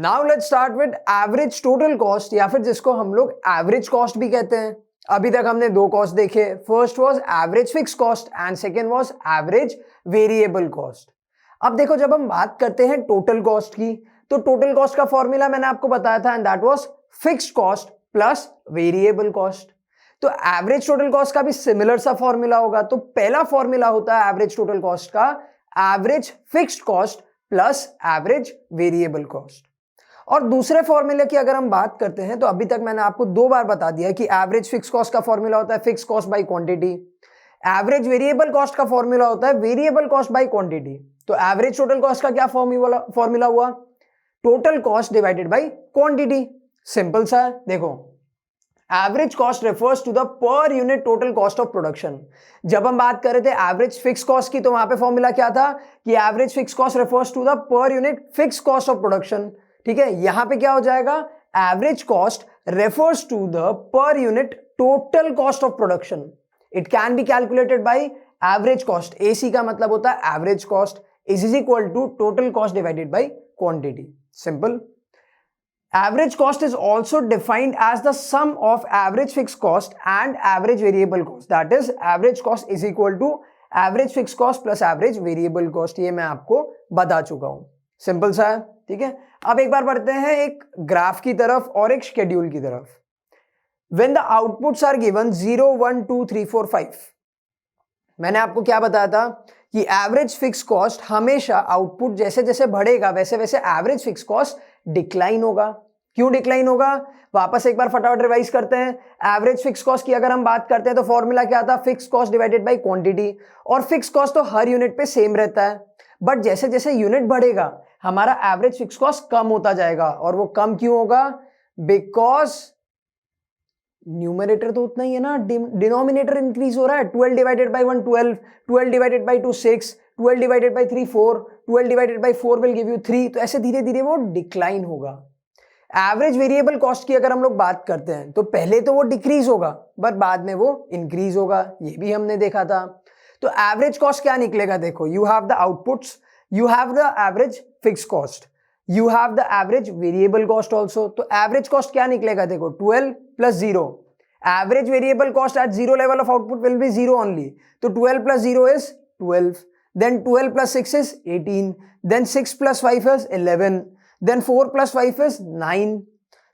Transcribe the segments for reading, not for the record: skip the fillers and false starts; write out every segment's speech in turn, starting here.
Now let's start with average total cost, या फिर जिसको हम लोग एवरेज कॉस्ट भी कहते हैं। अभी तक हमने दो कॉस्ट देखे, first was average fix cost and second was average variable cost. अब देखो, जब हम बात करते हैं टोटल कॉस्ट की, तो टोटल कॉस्ट का फॉर्मूला मैंने आपको बताया था and that was fixed cost plus variable cost. तो एवरेज टोटल कॉस्ट का भी सिमिलर सा फॉर्मूला होगा। तो पहला फॉर्मूला होता है एवरेज टोटल कॉस्ट का average fixed cost plus average variable cost. और दूसरे फॉर्मूले की अगर हम बात करते हैं, तो अभी तक मैंने आपको दो बार बता दिया कि एवरेज फिक्स कॉस्ट का फॉर्मूला होता है fix cost by quantity, average variable cost का फॉर्मूला होता है वेरिएबल कॉस्ट बाय क्वांटिटी। तो एवरेज टोटल कॉस्ट का क्या फॉर्मूला हुआ? Total cost divided by quantity. Simple सा है। देखो, average cost refers to the per unit total cost of production. जब हम बात कर रहे थे एवरेज फिक्स कॉस्ट की, तो वहां पे फॉर्मूला क्या था कि average fix cost refers to the per unit fix cost of production. ठीक है, यहां पे क्या हो जाएगा? Average cost refers to the per unit total cost of production. It can be calculated by average cost. AC का मतलब होता है average cost is equal to total cost divided by quantity. Simple. Average cost is also defined as the sum of average fixed cost and average variable cost. That is, average cost is equal to average fixed cost plus average variable cost. ये मैं आपको बता चुका हूं। Simple सा है। ठीक है, अब एक बार पढ़ते हैं एक ग्राफ की तरफ और एक शेड्यूल की तरफ। When the outputs are given 0, 1, 2, 3, 4, 5, मैंने आपको क्या बताया था कि एवरेज फिक्स कॉस्ट हमेशा आउटपुट जैसे जैसे बढ़ेगा वैसे वैसे एवरेज फिक्स कॉस्ट डिक्लाइन होगा। क्यों डिक्लाइन होगा? वापस एक बार फटाफट रिवाइज करते हैं। एवरेज फिक्स कॉस्ट की अगर हम बात करते हैं तो फॉर्मूला क्या था? Fix cost divided by quantity. और फिक्स कॉस्ट तो हर यूनिट पे सेम रहता है, बट जैसे जैसे यूनिट बढ़ेगा हमारा एवरेज फिक्स कॉस्ट कम होता जाएगा। और वो कम क्यों होगा? बिकॉज न्यूमरेटर तो उतना ही है ना, डिनोमिनेटर इंक्रीज हो रहा है। 12 divided by 1 12, 12 divided by 2 6, 12 divided by 3 4, 12 divided by 4 will give you 3। तो ऐसे धीरे धीरे वो डिक्लाइन होगा। एवरेज वेरिएबल कॉस्ट की अगर हम लोग बात करते हैं तो पहले तो वो डिक्रीज होगा बट बाद में वो इंक्रीज होगा, ये भी हमने देखा था। तो एवरेज कॉस्ट क्या निकलेगा? देखो, you have the outputs, you have the average fix cost, you have the average variable cost also। तो average cost क्या निकलेगा? देखो, 12 plus 0, average variable cost at 0 level of output will be 0 only। तो 12 plus 0 is 12, then 12 plus 6 is 18, then 6 plus 5 is 11, then 4 plus 5 is 9,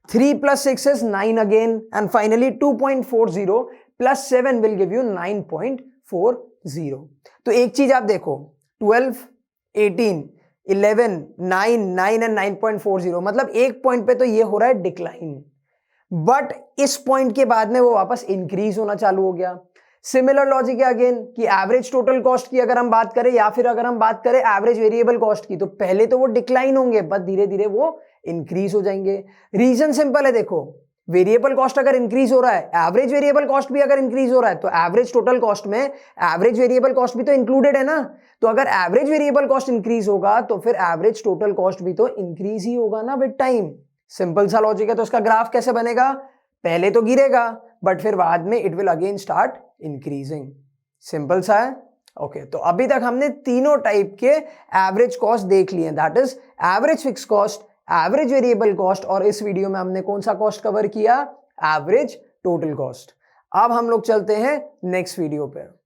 3 plus 6 is 9 again, and finally 2.40 plus 7 will give you 9.40। तो एक चीज आप देखो, 12, 18, 11, 9, 9 and 9.40, मतलब एक point पे तो ये हो रहा है डिक्लाइन, बट इस पॉइंट के बाद में वो वापस इंक्रीज होना चालू हो गया। सिमिलर लॉजिक है अगेन कि एवरेज टोटल कॉस्ट की अगर हम बात करें या फिर अगर हम बात करें एवरेज वेरिएबल कॉस्ट की, तो पहले तो वो डिक्लाइन होंगे बट धीरे धीरे वो इंक्रीज हो जाएंगे। रीजन सिंपल है। देखो, वेरिएबल कॉस्ट अगर इंक्रीज हो रहा है, एवरेज वेरिएबल कॉस्ट भी अगर इंक्रीज हो रहा है, तो एवरेज टोटल कॉस्ट में एवरेज वेरिएबल कॉस्ट भी तो इंक्लूडेड है ना। तो अगर एवरेज वेरिएबल कॉस्ट इंक्रीज होगा तो फिर एवरेज टोटल कॉस्ट भी तो इंक्रीज ही होगा ना विद टाइम। सिंपल सा लॉजिक है। तो इसका ग्राफ कैसे बनेगा? पहले तो गिरेगा बट फिर बाद में it will again start increasing. Simple सा है। ओके, तो अभी तक हमने तीनों टाइप के एवरेज कॉस्ट देख लिए, that is average fix cost, average variable cost, और इस वीडियो में हमने कौन सा कॉस्ट कवर किया? Average total cost. अब हम लोग चलते हैं नेक्स्ट वीडियो पे।